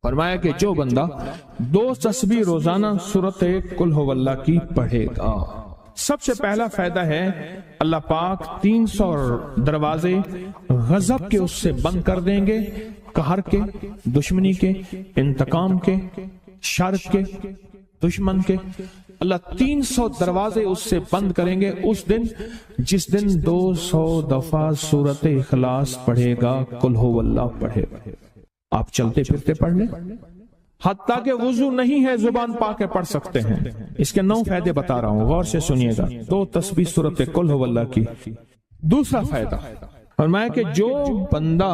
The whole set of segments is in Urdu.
فرمایا کہ جو بندہ 2 تسبیح روزانہ سورۃ قل ہو اللہ کی پڑھے گا، سب سے پہلا فائدہ ہے اللہ پاک 300 دروازے غضب کے اس سے بند کر دیں گے، قہر کے، دشمنی کے، انتقام کے، شر کے، دشمن کے۔ اللہ 300 دروازے اس سے بند کریں گے اس دن جس دن 200 دفعہ سورۃ اخلاص پڑھے گا، قل ہو اللہ پڑھے گا۔ آپ چلتے پھرتے پڑھ لیں، حتیٰ کہ وضو نہیں ہے زبان پاک کے پڑھ سکتے ہیں۔ اس کے 9 فائدے بتا رہا ہوں، غور سے سنیے گا۔ 2 تسبیح سورۃ قل ہو اللہ کی۔ دوسرا فائدہ فرمایا کہ جو بندہ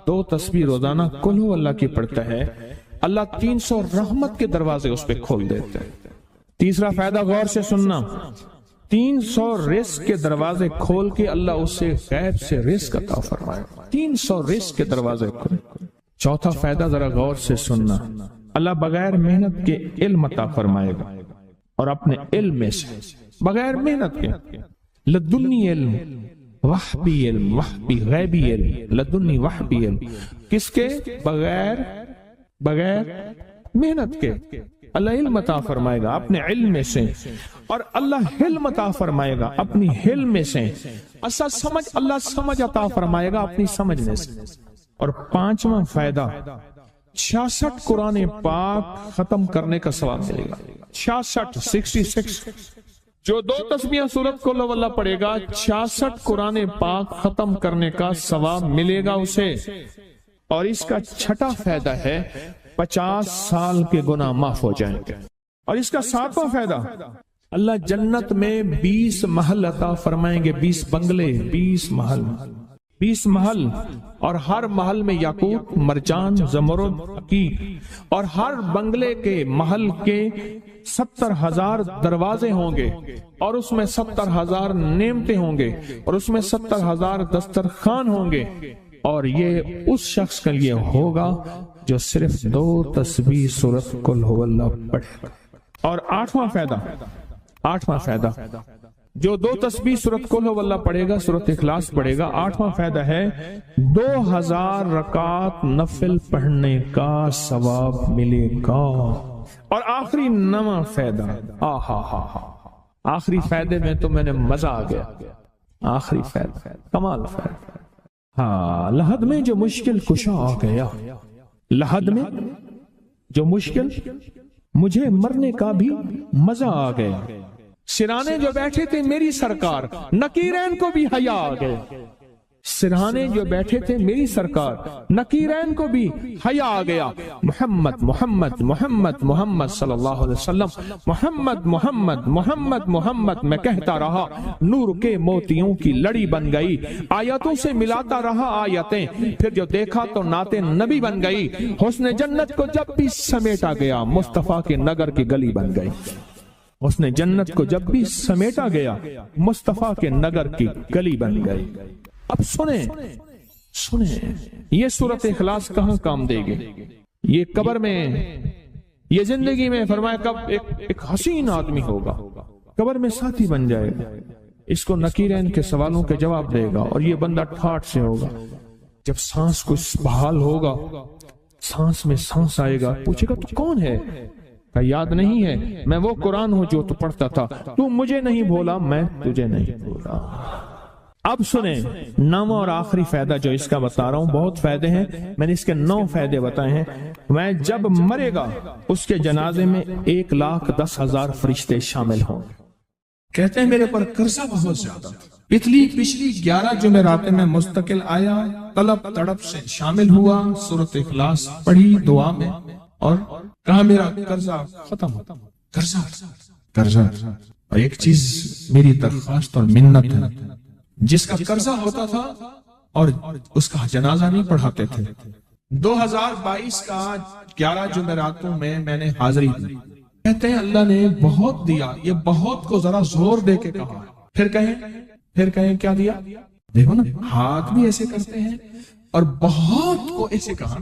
2 تسبیح روزانہ قل ہو اللہ کی پڑھتا ہے، اللہ 300 رحمت کے دروازے اس پہ کھول دیتے ہیں۔ تیسرا فائدہ غور سے سننا، 300 رزق کے دروازے کھول کے اللہ اس سے غیب سے رزق عطا فرمائے، 300 رزق کے دروازے کھول۔ چوتھا فائدہ ذرا غور سے سننا، اللہ بغیر محنت کے علم عطا فرمائے گا، اور اپنے علم میں سے بغیر محنت کے، لدنی علم، وحبی علم، وحبی غیبی علم، لدنی وحبی علم، کس کے؟ بغیر محنت کے اللہ علم عطا فرمائے گا اپنے علم میں سے، اور اللہ حلم عطا فرمائے گا اپنی حلم میں سے، اللہ سمجھ عطا فرمائے گا اپنی سمجھ میں سے۔ اور 5واں فائدہ 66 قرآن پاک ختم کرنے کا ثواب ملے گا۔ 66 جو 2 تسبیح سورۃ قل ہو اللہ پڑھے گا، 66 قرآن پاک ختم کرنے کا ثواب ملے گا اسے۔ اور اس کا 6واں فائدہ ہے 50 سال کے گناہ معاف ہو جائیں گے۔ اور اس کا 7واں فائدہ، اللہ جنت میں 20 محل عطا فرمائیں گے، 20 بنگلے، 20 محل، اور ہر محل میں یاقوت، مرجان، زمرد، عقیق، اور ہر بنگلے کے محل کے 70,000 دروازے ہوں گے، اور اس میں 70,000 نعمتیں ہوں گے، اور اس میں 70,000 دسترخوان ہوں گے، اور یہ اس شخص کے لیے ہوگا جو صرف 2 تسبیح سورۃ قل ہو اللہ پڑھے گا۔ اور 8واں فائدہ جو 2 تسبیح سورۃ قل ہو اللہ پڑھے گا، سورۃ اخلاص پڑھے گا، 8واں فائدہ ہے 2000 رکعت نفل پڑھنے کا ثواب ملے گا۔ اور آخری 9واں فائدہ، آخری فائدے میں تو میں نے مزہ آ گیا، آخری فائدہ کمال فائدہ۔ لحد میں جو مشکل کشا آ گیا، لحد میں جو مشکل، مجھے مرنے کا بھی مزہ آ گیا، سرانے جو بیٹھے تھے میری سرکار، نکیرین کو بھی حیا آ گئے، سرہانے جو بیٹھے تھے میری سرکار، نکیرین کو بھی حیا آ گیا۔ محمد محمد محمد محمد صلی اللہ علیہ وسلم، محمد محمد محمد محمد میں کہتا رہا، نور کے موتیوں کی لڑی بن گئی، آیتوں سے ملاتا رہا آیتیں، پھر جو دیکھا تو نعت نبی بن گئی، حسن جنت کو جب بھی سمیٹا گیا، مصطفیٰ کے نگر کی گلی بن گئی، حسن جنت کو جب بھی سمیٹا گیا، مصطفیٰ کے نگر کی گلی بن گئی۔ اب سنیں یہ سورۃ اخلاص کہاں کام دے گی؟ یہ قبر میں، یہ زندگی میں، فرمایا کب ایک حسین آدمی ہوگا، قبر میں ساتھی بن جائے گا، اس کو نکیرین کے سوالوں کے جواب دے گا، اور یہ بندہ ٹھاٹ سے ہوگا۔ جب سانس کو بحال ہوگا، سانس میں سانس آئے گا، پوچھے گا تو کون ہے؟ یاد نہیں ہے، میں وہ قرآن ہوں جو تو پڑھتا تھا، تو مجھے نہیں بھولا، میں تجھے نہیں بھولا۔ اب سنیں 9واں اور آخری فائدہ جو اس کا بتا رہا ہوں، بہت فائدے ہیں، میں نے اس کے 9 فائدے بتائے ہیں۔ میں جب مرے گا اس کے جنازے میں 1,10,000 فرشتے شامل ہوں گے۔ کہتے ہیں میرے پر قرضہ بہت زیادہ، پچھلی 11 جمعراتیں میں مستقل آیا، طلب تڑپ سے شامل ہوا، سورۃ اخلاص پڑھی دعا میں، اور کہا میرا قرضہ ختم ہوتا، قرضہ۔ اور ایک چیز میری درخواست اور منت ہے، جس کا قرضہ ہوتا تھا اور اس کا جنازہ نہیں پڑھاتے تھے، 2022 کا 11 جمعراتوں میں نے حاضری دی۔ کہتے ہیں اللہ نے بہت دیا، یہ بہت کو ذرا زور دے کے کہا، پھر کہیں کیا دیا؟ دیکھو نا، ہاتھ بھی ایسے کرتے ہیں اور بہت کو ایسے کہا،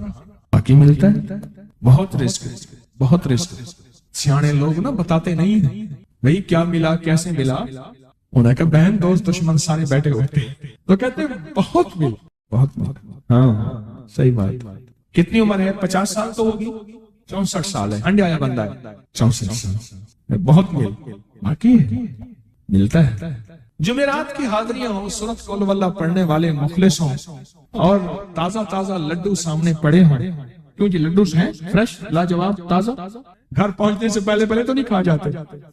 باقی ملتا ہے، بہت رزق۔ سیانے لوگ نا بتاتے نہیں ہیں بھئی کیا ملا، کیسے ملا، انہیں کہا بہن دوست دشمن سارے بیٹھے ہوتے ہیں تو کہتے ہیں بہت ملا، بہت۔ ہاں صحیح بات، کتنی عمر ہے؟ 50 سال تو ہوگی، 64 سال ہے، انڈیا بندہ ہے 64 سال، بہت باقی ہے، ملتا ہے۔ جمعرات کی حاضریاں ہوں، سورت قل واللہ پڑھنے والے مخلص ہوں، اور تازہ تازہ لڈو سامنے پڑے ہوں، کیوں جی لڈو ہیں فریش لاجواب تازہ، گھر پہنچنے سے پہلے تو نہیں کھا جاتے،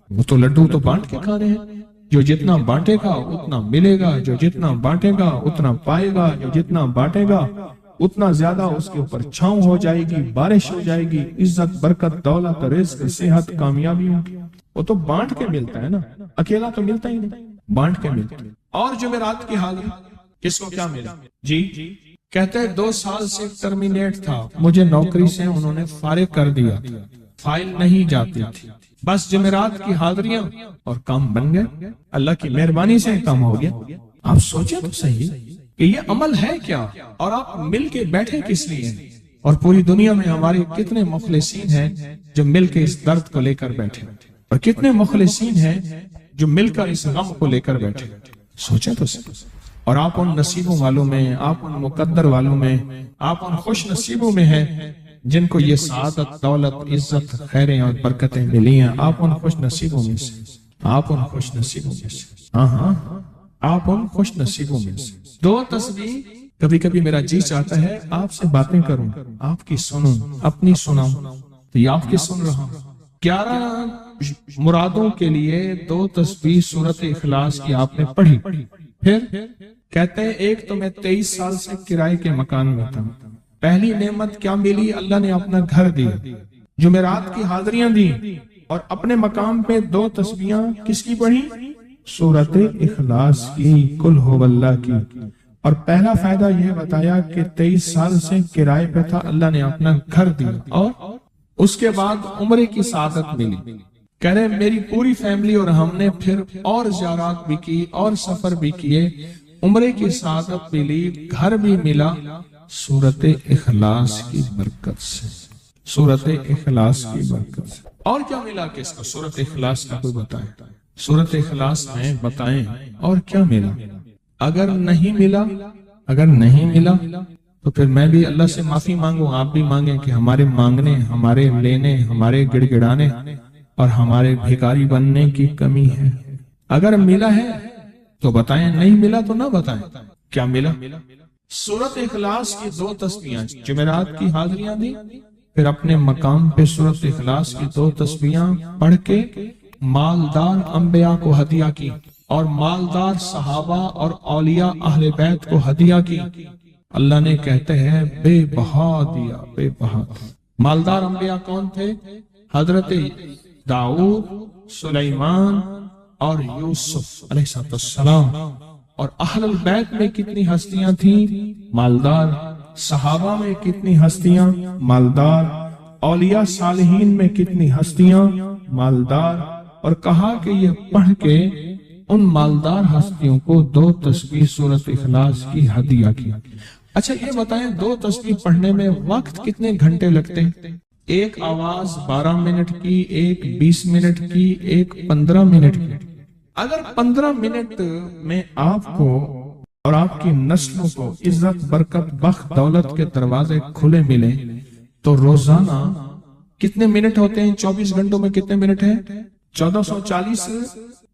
وہ تو لڈو تو بانٹ کے کھانے ہیں، جو جتنا بانٹے گا اتنا ملے گا، جو جتنا بانٹے گا اتنا پائے گا، جو جتنا بانٹے گا اتنا زیادہ اس کے اوپر چھاؤں ہو جائے گی، بارش ہو جائے گی، عزت، برکت، دولت، رزق، صحت، کامیابی ہوگی۔ وہ تو بانٹ کے ملتا ہے نا، اکیلا تو ملتا ہی نہیں، بانٹ کے ملتا ہے۔ اور جمعرات کی حاضری کس کو کیا ملا؟ جی کہتے ہیں 2 سال سے ٹرمینیٹ تھا، مجھے نوکری سے انہوں نے فارغ کر دیا تھا، فائل نہیں جاتی تھی، بس جمعرات کی حاضریاں اور کام بن گئے، اللہ کی مہربانی سے کام ہو گیا۔ آپ سوچیں تو صحیح کہ یہ عمل ہے کیا، اور آپ مل کے بیٹھے کس لیے، اور پوری دنیا میں ہمارے کتنے مخلصین ہیں جو مل کے اس درد کو لے کر بیٹھے، اور کتنے مخلصین ہیں جو مل کر اس غم کو لے کر بیٹھے، سوچیں تو صحیح۔ اور آپ ان نصیبوں والوں میں، آپ ان مقدر والوں میں، آپ ان خوش نصیبوں میں ہیں جن کو یہ سعادت، دولت، عزت، خیریں اور برکتیں ملی ہیں، آپ ان خوش نصیبوں میں سے، آپ ان خوش نصیبوں میں سے، ہاں آپ ان خوش نصیبوں میں سے۔ 2 تسبیح، کبھی کبھی میرا جی چاہتا ہے آپ سے باتیں کروں، آپ کی سنوں، اپنی سناؤں، تو یہ آپ کی سن رہا ہوں۔ 11 مرادوں کے لیے 2 تسبیح سورت اخلاص کی آپ نے پڑھی، پھر کہتے ہیں ایک تو میں 23 سال سے کرائے کے مکان میں تھا، پہلی نعمت کیا ملی؟ اللہ نے اپنا گھر دیا، جمعرات کی حاضریاں دی، اور اپنے مقام پہ 2 تسبیحاں کس کی پڑھی؟ سورت اخلاص کی، قل ہو اللہ کی۔ اور پہلا فائدہ یہ بتایا کہ 23 سال سے کرائے پہ تھا، اللہ نے اپنا گھر دیا، اور اس کے بعد عمرے کی سعادت ملی۔ کہہ رہے میری پوری فیملی اور ہم نے پھر اور زیارات بھی کی اور سفر بھی کیے، عمرے کی سعادت ملی، گھر بھی ملا، سورت اخلاص کی برکت سے، سورت اخلاص کی برکت سے۔ اور کیا ملا کس کو؟ سورت اخلاص کا کوئی بتائیں، سورت اخلاص میں بتائیں اور کیا ملا؟ اگر نہیں ملا تو پھر میں بھی اللہ سے معافی مانگوں، آپ بھی مانگیں کہ ہمارے مانگنے، ہمارے لینے، ہمارے گڑ گڑانے اور ہمارے بھیکاری بننے کی کمی ہے۔ اگر ملا ہے تو بتائیں، نہیں ملا تو نہ بتائیں۔ کیا ملا؟ سورت اخلاص کی 2 تسبیحاں، جمعرات کی حاضریاں دی، پھر اپنے مقام پہ سورت اخلاص کی 2 تسبیحاں پڑھ کے مالدار انبیاء کو ہدیہ کی، اور مالدار صحابہ اور اولیاء اہل بیت کو ہدیہ کی۔ اللہ نے کہتے ہیں بے بہا دیا، بے بہا۔ مالدار انبیاء کون تھے؟ حضرت داؤد، سلیمان اور یوسف علیہ السلام۔ اور اہل البیت میں کتنی ہستیاں تھیں؟ مالدار۔ صحابہ میں کتنی ہستیاں؟ مالدار۔ اولیاء صالحین میں کتنی ہستیاں؟ مالدار۔ اور کہا کہ یہ پڑھ کے ان مالدار ہستیوں کو 2 تسبیح سورت اخلاص کی ہدیہ کی۔ اچھا یہ بتائیں 2 تسبیح پڑھنے میں وقت کتنے گھنٹے لگتے ہیں؟ ایک آواز 12 منٹ کی، ایک 20 منٹ کی، ایک 15 منٹ کی۔ اگر 15 منٹ میں آپ کو اور آپ کی نسلوں کو عزت، برکت، بخت، دولت کے دروازے کھلے ملے تو روزانہ کتنے منٹ ہوتے ہیں؟ 24 گھنٹوں میں کتنے منٹ ہیں؟ 1440۔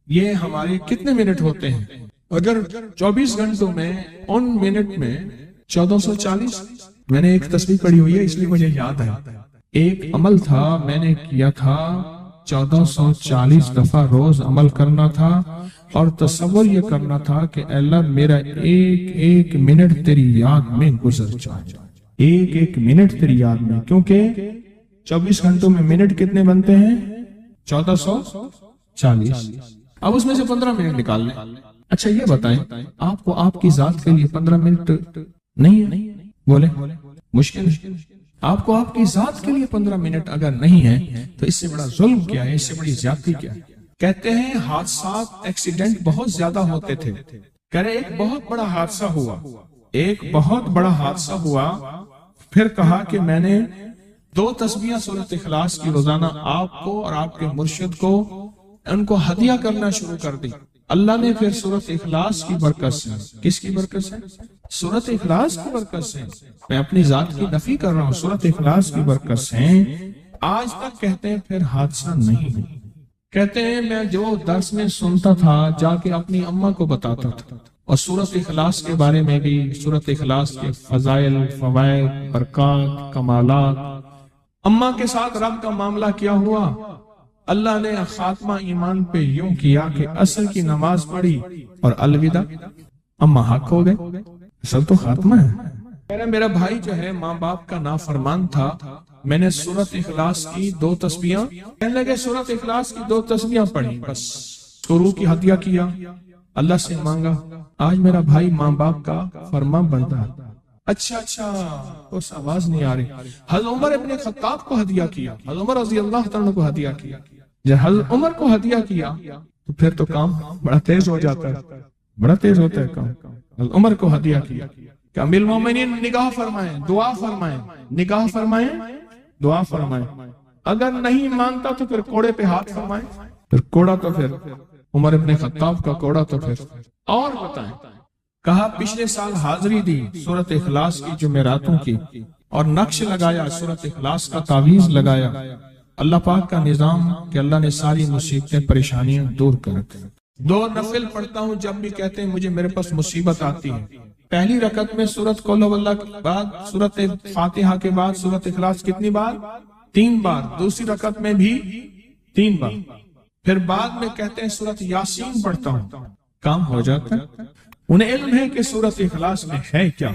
یہ ہمارے کتنے منٹ ہوتے ہیں؟ اگر 24 گھنٹوں میں ان منٹ میں 1440، میں نے ایک تسبیح پڑھی ہوئی ہے اس لیے مجھے یاد ہے، ایک عمل تھا میں نے کیا تھا، 1440 دفعہ روز عمل کرنا تھا، اور تصور یہ کرنا تھا کہ اے اللہ میرا ایک ایک منٹ تیری یاد میں گزر جائے، ایک ایک منٹ تیری یاد میں، کیونکہ 24 گھنٹوں میں منٹ کتنے بنتے ہیں؟ 1440۔ اب اس میں سے 15 منٹ نکال لیں۔ اچھا یہ بتائیں آپ کو آپ کی ذات کے لیے 15 منٹ نہیں ہے؟ بولے مشکل ہے۔ آپ کو آپ کی ذات کے لیے 15 منٹ اگر نہیں ہے تو اس سے بڑا ظلم کیا ہے، اس سے بڑی زیادتی کیا ہے؟ کہتے ہیں حادثات، ایکسیڈنٹ بہت زیادہ ہوتے تھے۔ کہہ رہے ایک بہت بڑا حادثہ ہوا، ایک بہت بڑا حادثہ ہوا، پھر کہا کہ میں نے 2 تسبیحاں سورۃ اخلاص کی روزانہ آپ کو اور آپ کے مرشد کو ان کو ہدیہ کرنا شروع کر دی۔ اللہ نے پھر سورۃ اخلاص کی برکت سے، کس کی برکت سے؟ سورۃ اخلاص کی برکت سے، میں اپنی ذات کی نفی کر رہا ہوں، سورۃ اخلاص کی برکت سے آج تک کہتے ہیں پھر حادثہ نہیں ہے۔ کہتے ہیں میں جو درس میں سنتا تھا جا کے اپنی اماں کو بتاتا تھا، اور سورۃ اخلاص کے بارے میں بھی، سورۃ اخلاص کے فضائل، فوائد، برکات، کمالات، اماں کے ساتھ رب کا معاملہ کیا ہوا۔ اللہ نے خاتمہ ایمان پہ یوں کیا کہ عصر کی نماز پڑھی اور الوداع، اماں حق ہو گئے، اصل تو خاتمہ ہے۔ میرا بھائی جو ہے ماں باپ کا نافرمان تھا، میں نے سورۃ اخلاص کی 2 تسبیحاں، کہنے لگے سورۃ اخلاص کی 2 تسبیحاں پڑھی، بس شروع کی ہدیہ کیا، اللہ سے مانگا، آج میرا بھائی ماں باپ کا فرما بردار۔ اچھا اس آواز نہیں آ رہی۔ حضرت عمر ابن خطاب کو ہدیہ کیا، حضرت عمر رضی اللہ تعالیٰ کو ہدیہ کیا، جب حضرت عمر کو ہدیہ کیا تو پھر تو کام بڑا تیز ہو جاتا ہے، بڑا تیز ہوتا ہے کام۔ حضرت عمر کو ہدیہ کیا کہ امیر المومنین نگاہ فرمائیں، دعا فرمائیں، نگاہ فرمائیں، دعا فرمائیں، اگر نہیں مانتا تو پھر کوڑے پہ ہاتھ فرمائیں، پھر کوڑا تو پھر عمر ابن خطاب کا کوڑا تو پھر اور بتائیں۔ کہا پچھلے سال حاضری دی سورۃ اخلاص کی جمعراتوں کی، اور نقش لگایا سورۃ اخلاص کا، تعویذ لگایا، اللہ پاک کا نظام کہ اللہ نے ساری مصیبتیں پریشانیاں دور کر دی۔ 2 نفل پڑھتا ہوں جب بھی کہتے ہیں مجھے میرے پاس مصیبت آتی ہے، پہلی رکعت میں سورۃ قل ہو اللہ کے بعد، سورۃ فاتحہ کے بعد سورۃ اخلاص کتنی بار؟ 3 بار، دوسری رکعت میں بھی 3 بار، پھر بعد میں کہتے ہیں سورۃ یاسین پڑھتا ہوں، کام ہو جاتا ہے۔ انہیں علم ہے کہ سورۃ اخلاص میں ہے کیا،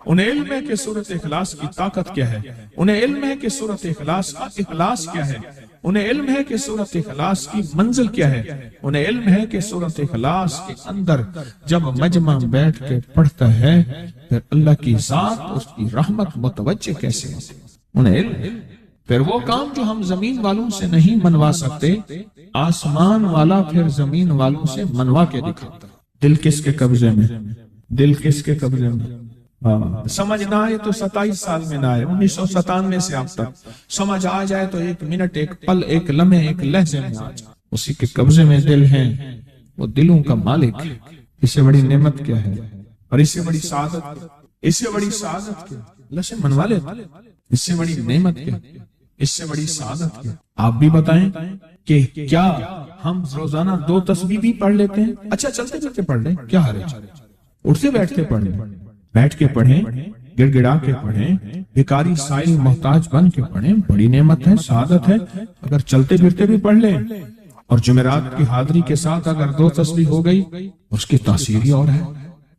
انہیں علم ہے کہ سورۃ اخلاص کی طاقت کیا ہے، انہیں علم ہے کہ سورۃ اخلاص کا اخلاص کیا ہے، انہیں علم ہے کہ سورۃ اخلاص کی منزل کیا ہے، انہیں علم ہے کہ سورۃ اخلاص کے اندر جب مجمع بیٹھ کے پڑھتا ہے پھر اللہ کی ذات، اس کی رحمت متوجہ کیسے ہوتی ہے، انہیں علم۔ پھر وہ کام جو ہم زمین والوں سے نہیں منوا سکتے، آسمان والا پھر زمین والوں سے منوا کے دکھاتا۔ دل کس کے قبضے میں؟ دل کس کے قبضے میں؟ سمجھ نہ آئے تو 27 سال میں نہ آئے، 1997 سے اب تک سمجھ آ جائے تو 1 منٹ، 1 پل، 1 لمحے، 1 لہجے میں آ جائے، اسی کے قبضے میں دل ہیں، وہ دلوں کا مالک ہے۔ اس سے بڑی نعمت کیا ہے، اور اس سے بڑی سعادت، اس سے بڑی سعادت کیا؟ اللہ سے منوا لے، اس سے بڑی نعمت کیا، اس سے بڑی سعادت کیا؟ آپ بھی بتائیں کہ کیا ہم روزانہ 2 تسبیح بھی پڑھ لیتے ہیں؟ اچھا چلتے چلتے پڑھ لیں، کیا حرج، اٹھتے بیٹھتے پڑھ لیں، بیٹھ کے پڑھیں، گڑ گڑا کے پڑھیں، بھکاری سائل محتاج بن کے پڑھیں، بڑی نعمت ہے، سعادت ہے۔ اگر چلتے پھرتے بھی پڑھ لیں، اور جمعرات کی حاضری کے ساتھ اگر 2 تسبیح ہو گئی، اس کی تاثیر ہی اور ہے۔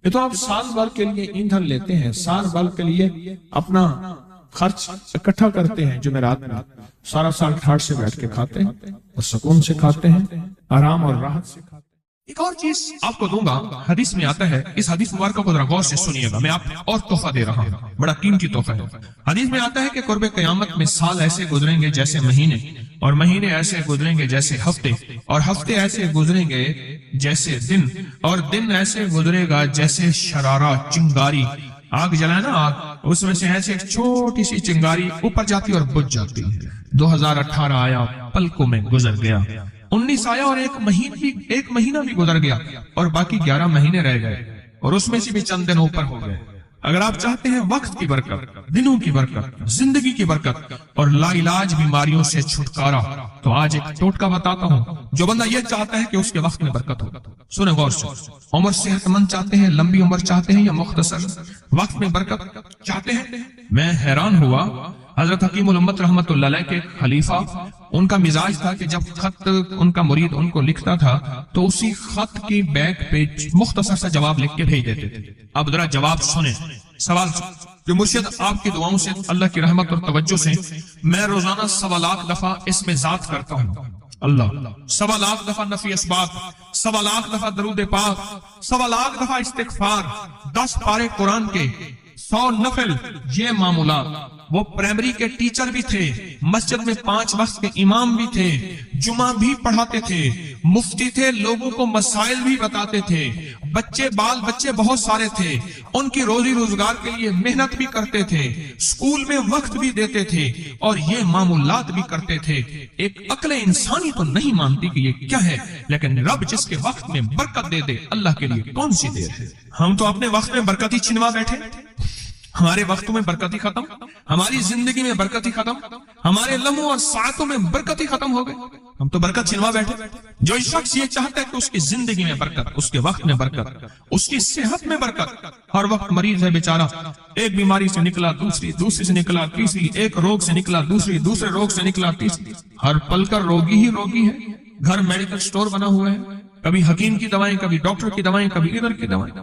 یہ تو آپ سال بھر کے لیے ایندھن لیتے ہیں، سال بھر کے لیے اپنا خرچ اکٹھا کرتے ہیں، جمعرات میں سارا سال ٹھاٹ سے بیٹھ کے کھاتے ہیں، اور سکون سے کھاتے ہیں، آرام اور راحت سے کھاتے ہیں۔ ایک اور چیز آپ کو دوں گا، حدیث میں آتا ہے، اس حدیث مبارکہ کو ذرا غور سے سنیے گا، میں آپ کو اور تحفہ دے رہا ہوں، بڑا قیمتی تحفہ ہے۔ حدیث میں آتا ہے کہ قرب قیامت میں سال ایسے گزریں گے جیسے مہینے، اور مہینے ایسے گزریں گے جیسے ہفتے، اور ہفتے ایسے گزریں گے جیسے دن، اور دن ایسے گزرے گا جیسے شرارہ، چنگاری، آگ جلائے نا آگ، اس میں سے ایسے ایک چھوٹی سی چنگاری اوپر جاتی اور بجھ جاتی۔ 2018 آیا، پلکوں میں گزر گیا، 19 آیا اور ایک مہینہ بھی گزر گیا، اور باقی 11 مہینے رہ گئے، اور اس میں سے بھی چند دن اوپر ہو گئے۔ اگر آپ چاہتے ہیں وقت کی برکت، دنوں کی برکت، زندگی کی برکت اور لا علاج بیماریوں سے چھٹکارا، تو آج ایک ٹوٹکا بتاتا ہوں۔ جو بندہ یہ چاہتا ہے کہ اس کے وقت میں برکت ہو، سنیں غور سے، عمر صحت مند چاہتے ہیں، لمبی عمر چاہتے ہیں، یا مختصر وقت میں برکت چاہتے ہیں؟ میں حیران ہوا، حضرت حکیم الامت رحمت اللہ علیہ کے خلیفہ، ان کا مزاج تھا کہ جب خط ان کا مرید ان کو لکھتا تھا تو اسی خط کی بیک پہ مختصر سا جواب لکھ کے بھیج دیتے تھے۔ اب ذرا جواب سنیں، سوال جو مرشد آپ کی دعاؤں سے، اللہ کی رحمت اور توجہ سے میں روزانہ 1.25 لاکھ دفعہ اس میں ذات کرتا ہوں، اللہ 1.25 لاکھ دفعہ نفی اسبات، 1.25 لاکھ دفعہ درود پاک، 1.25 لاکھ دفعہ استغفار، 10 پارے قرآن کے، 100 نفل، یہ معمولات وہ پرائمری کے ٹیچر بھی تھے، مسجد میں 5 وقت کے امام بھی تھے، جمعہ بھی پڑھاتے تھے، مفتی تھے، لوگوں کو مسائل بھی بتاتے تھے، بال بچے بہت سارے تھے، ان کی روزی روزگار کے لیے محنت بھی کرتے تھے، اسکول میں وقت بھی دیتے تھے اور یہ معمولات بھی کرتے تھے۔ ایک عقل انسانی تو نہیں مانتی کہ یہ کیا ہے، لیکن رب جس کے وقت میں برکت دے دے، اللہ کے لیے کون سی دیر ہے؟ ہم تو اپنے وقت میں برکت ہی چھنوا بیٹھے، ہمارے وقتوں میں برکت ہی ختم، ہماری زندگی میں برکت ہی ختم، ہمارے لمحوں اور ساعتوں میں برکت ہی ختم ہو گئے، ہم تو برکت چھنوا بیٹھے۔ جو شخص یہ چاہتا ہے کہ اس کی زندگی میں برکت، اس کے وقت میں برکت، اس کی صحت میں برکت، ہر وقت مریض ہے بیچارہ، ایک بیماری سے نکلا دوسری، دوسری سے نکلا تیسری، ایک روگ سے نکلا دوسری، دوسرے روگ سے نکلا تیسری، ہر پل کا روگی ہی روگی ہے، گھر میڈیکل سٹور بنا ہوا ہے، کبھی حکیم کی دوائیں، کبھی ڈاکٹر کی دوائیں، کبھی ادھر کی دوائیں۔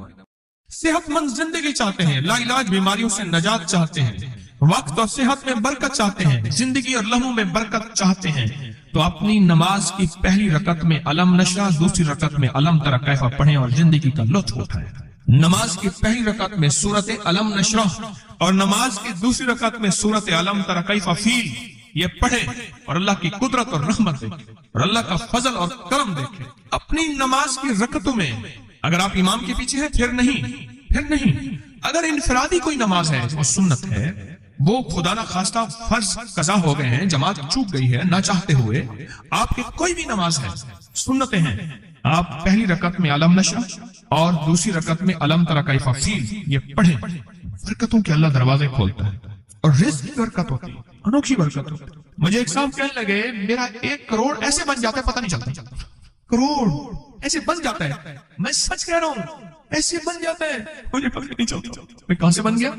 صحت مند زندگی چاہتے ہیں، لا علاج بیماریوں سے نجات چاہتے ہیں، وقت اور صحت میں برکت چاہتے ہیں، زندگی اور لمحوں میں برکت چاہتے ہیں، تو اپنی نماز کی پہلی رکعت میں علم نشرح، دوسری رکعت میں علم تری کیف پڑھیں اور زندگی کا لطف اٹھائیں۔ نماز کی پہلی رکعت میں سورت علم نشرح اور نماز کی دوسری رکعت میں سورت علم تری کیف فیل یہ پڑھیں اور اللہ کی قدرت اور رحمت دیکھیں اور اللہ کا فضل اور کرم دیکھیں۔ اپنی نماز کی رکعتوں میں اگر آپ امام کے پیچھے ہیں پھر نہیں، اگر انفرادی کوئی نماز ہے وہ سنت ہے، وہ خدا نہ خواستہ فرض قضا ہو گئے ہیں، جماعت چوک گئی ہے نہ چاہتے ہوئے، آپ کی کوئی بھی نماز ہے، سنتیں ہیں، آپ پہلی رکعت میں علم نشرح اور دوسری رکعت میں علم تری کیف فیل یہ پڑھیں، برکتوں کے اللہ دروازے کھولتا ہے اور رزق کی برکت ہوتی ہے، انوکھی برکت ہوتی ہے۔ مجھے ایک صاحب کہنے لگے میرا 1 کروڑ ایسے بن جاتا ہے، پتہ نہیں چلتا، کروڑ ایسے بن جاتا ہے، میں سچ کہہ رہا ہوں ایسے بن جاتا ہے، مجھے پتہ نہیں چلتا میں کہاں سے بن گیا۔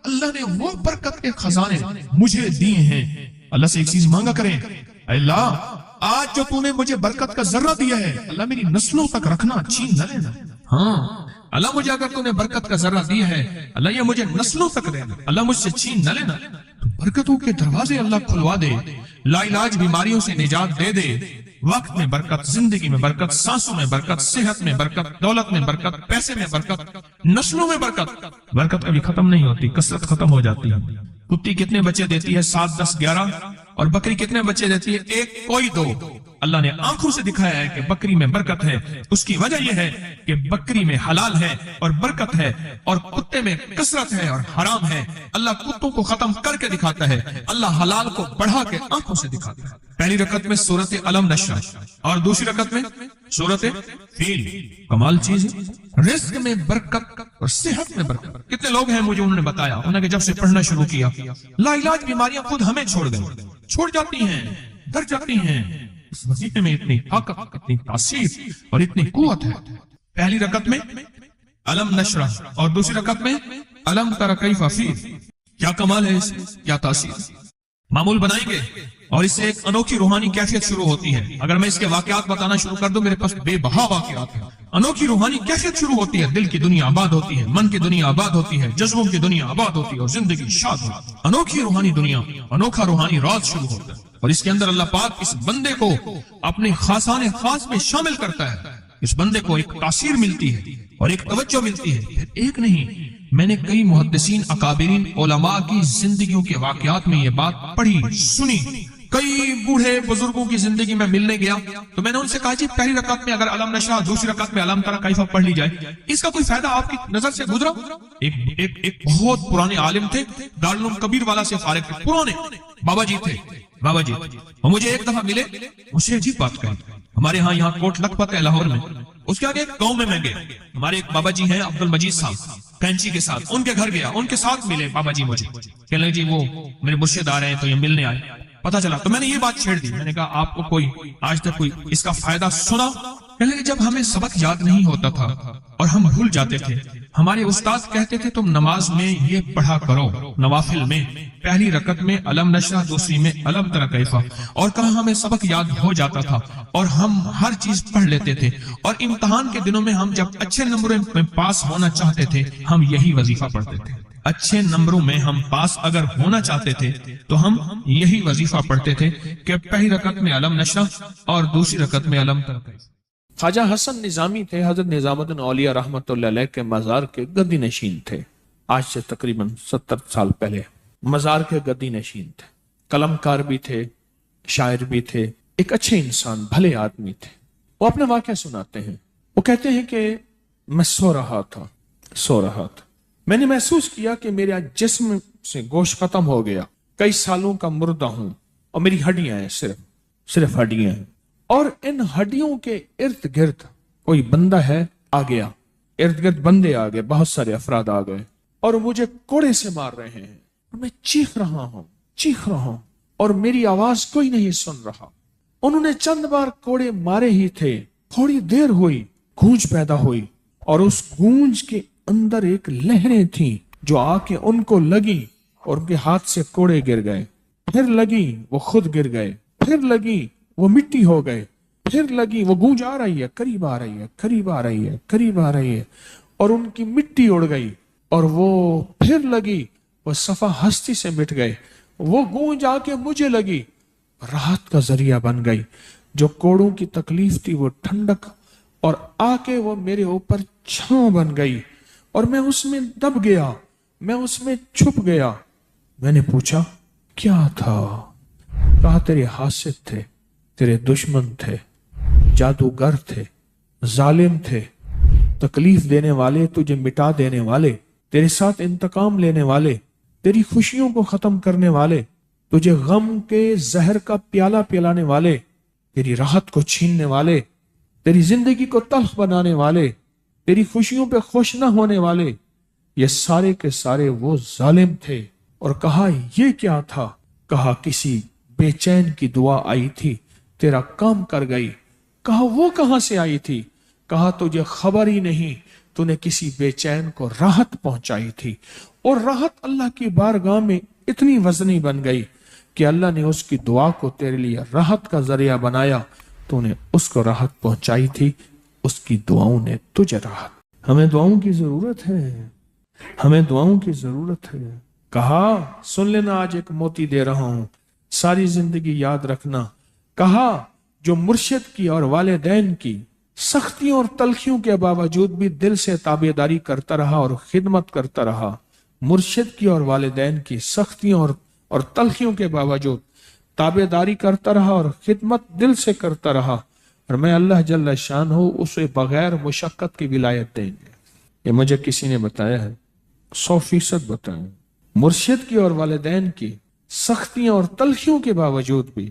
اللہ نے وہ برکت کے خزانے مجھے دیے ہیں۔ اللہ سے ایک چیز مانگا کریں، اللہ آج جو تو نے مجھے برکت کا ذرہ دیا ہے اللہ میری نسلوں تک رکھنا، چھین نہ لینا۔ ہاں اللہ مجھے اگر تو نے برکت کا ذرہ دیا ہے اللہ یہ مجھے نسلوں تک دینا، اللہ مجھ سے چھین نہ لینا۔ تو برکتوں کے دروازے اللہ کھلوا دے، لا علاج بیماریوں سے نجات دے دے، وقت میں برکت، زندگی میں برکت، سانسوں میں برکت، صحت میں برکت، دولت میں برکت، پیسے میں برکت، نسلوں میں برکت۔ برکت کبھی ختم نہیں ہوتی، کثرت ختم ہو جاتی ہے۔ کتی کتنے بچے دیتی ہے؟ 7 10 11، اور بکری کتنے بچے دیتی ہے؟ 1 کوئی 2۔ اللہ نے آنکھوں سے دکھایا ہے کہ بکری میں برکت ہے، اس کی وجہ یہ ہے کہ بکری میں حلال ہے اور برکت ہے، اور کتے میں کثرت ہے اور حرام ہے۔ اللہ کتوں کو ختم کر کے دکھاتا ہے، اللہ حلال کو بڑھا کے آنکھوں سے دکھاتا ہے۔ پہلی رکعت میں سورت علم نشرح اور دوسری رکعت میں سورت فیل، کمال چیز ہے۔ رزق میں برکت اور صحت میں برکت۔ کتنے لوگ ہیں مجھے انہوں نے بتایا، انہوں نے جب سے پڑھنا شروع کیا لا علاج بیماریاں خود ہمیں چھوڑ گئیں، چھوڑ جاتی ہیں، ڈر جاتی ہیں۔ اس وظیفے میں اتنی طاقت، اتنی تاثیر اور اتنی قوت ہے۔ پہلی رکعت میں علم نشرح اور دوسری رکعت میں علم تری کیف فیل، کیا کمال ہے اس میں، کیا تاثیر۔ معمول بنائیں گے اور اس سے ایک انوکھی روحانی کیفیت شروع ہوتی ہے۔ اگر میں اس کے واقعات بتانا شروع کر دوں میرے پاس بے بہا واقعات ہیں۔ انوکھی روحانی کیفیت شروع ہوتی ہے، دل کی دنیا آباد ہوتی ہے، من کی دنیا آباد ہوتی ہے، جذبوں کی دنیا آباد ہوتی ہے اور زندگی شاد ہوتی ہے۔ انوکھی روحانی دنیا، انوکھا روحانی راز شروع ہوتا ہے، اور اس کے اندر اللہ پاک اس بندے کو اپنے خاصان خاص میں شامل کرتا ہے۔ اس بندے کو ایک تاثیر ملتی ہے اور ایک توجہ ملتی ہے۔ پھر ایک نہیں، میں نے کئی محدثین، اکابرین، علماء کی زندگیوں کے واقعات میں یہ بات پڑھی، سنی۔ کئی بوڑھے بزرگوں کی زندگی میں ملنے گیا تو میں نے ان سے کہا جی پہلی رکعت میں اگر علم نشرح، دوسری رکعت میں علم تری کیف پڑھ لی جائے، اس کا کوئی فائدہ آپ کی نظر سے گزرا؟ ایک بہت پرانے عالم تھے، دارالعلوم کبیر والا سے فارغ تھے، پرانے بابا جی تھے، بابا جی۔ وہ مجھے ایک دفعہ ملے، مجھے عجیب بات کہی، ہمارے ہاں یہاں کوٹ لکھپت ہے لاہور میں، اس کے آگے ایک گاؤں میں گیا، ہمارے ایک بابا جی ہیں عبد المجید صاحب کینچی کے ساتھ، ان کے گھر گیا، ان کے ساتھ ملے بابا جی، مجھے کہنے لگے جی وہ میرے مرشد آ رہے ہیں تو یہ ملنے آئے۔ پتا چلا تو میں نے یہ بات چھیڑ دی، میں نے کہا آپ کو کوئی آج تک کوئی اس کا فائدہ سنا؟ کہنے لگے جب ہمیں سبق یاد نہیں ہوتا تھا اور ہم بھول جاتے تھے، ہمارے استاد کہتے تھے تم نماز میں یہ پڑھا کرو، نوافل میں پہلی رکعت میں علم نشرح، دوسری میں علم تری کیف، اور کہا ہمیں سبق یاد ہو جاتا تھا اور ہم ہر چیز پڑھ لیتے تھے، اور امتحان کے دنوں میں ہم جب اچھے نمبروں میں پاس ہونا چاہتے تھے ہم یہی وظیفہ پڑھتے تھے، اچھے نمبروں میں ہم پاس اگر ہونا چاہتے تھے تو ہم یہی وظیفہ پڑھتے تھے کہ پہلی رکعت میں علم نشرح اور دوسری رکعت میں علم تری کیف۔ خواجہ حسن نظامی تھے، حضرت نظام الدین اولیاء رحمۃ اللہ علیہ کے مزار کے گدی نشین تھے، آج سے تقریباً 70 سال پہلے۔ مزار کے گدی نشین تھے، قلم کار بھی تھے، شاعر بھی تھے، ایک اچھے انسان، بھلے آدمی تھے۔ وہ اپنے واقعہ سناتے ہیں، وہ کہتے ہیں کہ میں سو رہا تھا، میں نے محسوس کیا کہ میرے جسم سے گوشت ختم ہو گیا، کئی سالوں کا مردہ ہوں، اور میری ہڈیاں ہیں، صرف ہڈیاں ہیں، اور ان ہڈیوں کے ارد گرد کوئی بندہ ہے آ گیا، ارد گرد بندے آ گئے، بہت سارے افراد آ گئے، اور مجھے کوڑے سے مار رہے ہیں، اور میں چیخ رہا ہوں اور میری آواز کوئی نہیں سن رہا۔ انہوں نے چند بار کوڑے مارے ہی تھے، تھوڑی دیر ہوئی، گونج پیدا ہوئی، اور اس گونج کے اندر ایک لہریں تھیں جو آ کے ان کو لگی اور ان کے ہاتھ سے کوڑے گر گئے، پھر لگی وہ خود گر گئے، پھر لگی وہ مٹی ہو گئے، پھر لگی وہ گونج آ رہی ہے، قریب آ رہی ہے، اور ان کی مٹی اڑ گئی، اور وہ پھر لگی وہ صفحہ ہستی سے مٹ گئے، وہ گونج آ کے مجھے لگی، راحت کا ذریعہ بن گئی، جو کوڑوں کی تکلیف تھی وہ ٹھنڈک، اور آ کے وہ میرے اوپر چھاؤں بن گئی، اور میں اس میں دب گیا، میں اس میں چھپ گیا۔ میں نے پوچھا کیا تھا؟ کہا تیرے حاسد تھے، تیرے دشمن تھے، جادوگر تھے، ظالم تھے، تکلیف دینے والے، تجھے مٹا دینے والے، تیرے ساتھ انتقام لینے والے، تیری خوشیوں کو ختم کرنے والے، تجھے غم کے زہر کا پیالہ پلانے والے، تیری راحت کو چھیننے والے، تیری زندگی کو تلخ بنانے والے، تیری خوشیوں پہ خوش نہ ہونے والے، یہ سارے کے سارے وہ ظالم تھے۔ اور کہا یہ کیا تھا؟ کہا کسی بے چین کی دعا آئی تھی، تیرا کام کر گئی۔ کہا وہ کہاں سے آئی تھی؟ کہا تجھے خبر ہی نہیں، تو نے کسی بے چین کو راحت پہنچائی تھی، اور راحت اللہ کی بارگاہ میں اتنی وزنی بن گئی کہ اللہ نے اس کی دعا کو تیرے لیے راحت کا ذریعہ بنایا، تو نے اس کو راحت پہنچائی تھی، اس کی دعاؤں نے تجھے راحت۔ ہمیں دعاؤں کی ضرورت ہے، کہا سن لینا، آج ایک موتی دے رہا ہوں، ساری زندگی یاد رکھنا۔ کہا جو مرشد کی اور والدین کی سختیوں اور تلخیوں کے باوجود بھی دل سے تابعداری کرتا رہا اور خدمت کرتا رہا، مرشد کی اور والدین کی سختیوں اور تلخیوں کے باوجود تابعداری کرتا رہا اور خدمت دل سے کرتا رہا، اور میں اللہ جل شان ہوں اسے بغیر مشقت کی ولایت دیں گے۔ یہ مجھے کسی نے بتایا ہے، 100% بتایا۔ مرشد کی اور والدین کی سختیاں اور تلخیوں کے باوجود بھی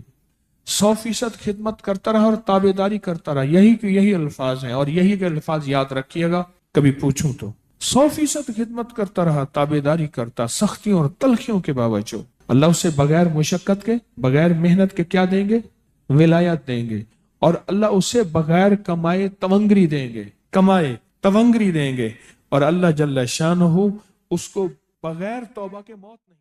100% خدمت کرتا رہا اور تابعداری کرتا رہا، یہی الفاظ ہیں، اور یہی کے الفاظ یاد رکھیے گا کبھی پوچھوں تو۔ 100% خدمت کرتا رہا، تابعداری کرتا، سختیوں اور تلخیوں کے باوجود، اللہ اسے بغیر مشقت کے، بغیر محنت کے کیا دیں گے؟ ولایت دیں گے، اور اللہ اسے بغیر کمائے تونگری دیں گے، اور اللہ جل شانہ اس کو بغیر توبہ کے موت نہیں